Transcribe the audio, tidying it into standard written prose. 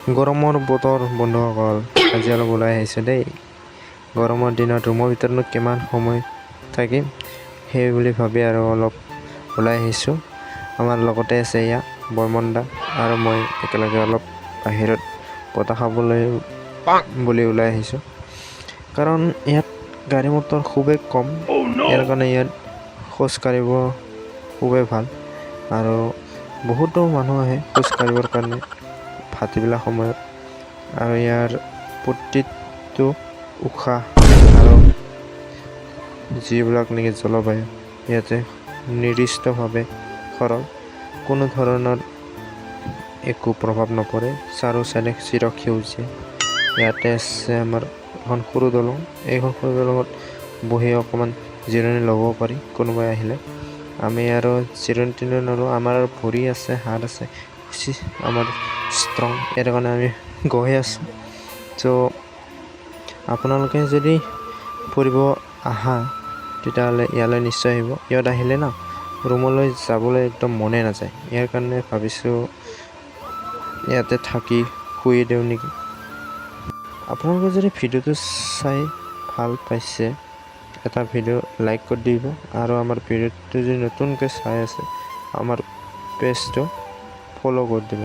গৰমৰ বতৰ বন্ধুসকল, আজি অলপ ওলাই আহিছোঁ দেই। গৰমৰ দিনত ৰুমৰ ভিতৰতনো কিমান সময় থাকিম, সেই বুলি ভাবি আৰু অলপ ওলাই আহিছোঁ। আমাৰ লগতে আছে এয়া বৰ্মন দা আৰু মই একেলগে অলপ বাহিৰত বতাহ খাবলৈ বুলি ওলাই আহিছোঁ। কাৰণ ইয়াত গাড়ী মটৰ খুবেই কম, ইয়াৰ কাৰণে ইয়াত খোজ কাঢ়িব খুবেই ভাল আৰু বহুতো মানুহ আহে খোজ কাঢ়িবৰ কাৰণে ভাটিবেলা সময়ত। আৰু ইয়াৰ প্ৰতিটো উশাহ আৰু যিবিলাক নেকি জলবায়ু ইয়াতে নিৰ্দিষ্টভাৱে সৰল, কোনো ধৰণৰ একো প্ৰভাৱ নপৰে। চাৰো চাইডে চিৰসেউজীয়া। ইয়াতে আছে আমাৰ এখন সৰু দলং, এইখন সৰু দলঙত বহি অকণমান জিৰণি ল'ব পাৰি কোনোবাই আহিলে। আমি আৰু জিৰণি তিৰণি নলওঁ, আমাৰ ভৰি আছে, হাত আছে, আমাৰ ষ্ট্ৰং, ইয়াৰ কাৰণে আমি গৈ আছোঁ। চ' আপোনালোকে যদি ফুৰিব আহা তেতিয়াহ'লে ইয়ালৈ নিশ্চয় আহিব। ইয়াত আহিলে না ৰুমলৈ যাবলৈ একদম মনে নাযায়। ইয়াৰ কাৰণে ভাবিছোঁ ইয়াতে থাকি শুই দিওঁ নেকি। আপোনালোকে যদি ভিডিঅ'টো চাই ভাল পাইছে, এটা ভিডিঅ' লাইক কৰি দিব আৰু আমাৰ ভিডিঅ'টো যদি নতুনকৈ চাই আছে আমাৰ পেজটো ফ'ল' কৰি দিব।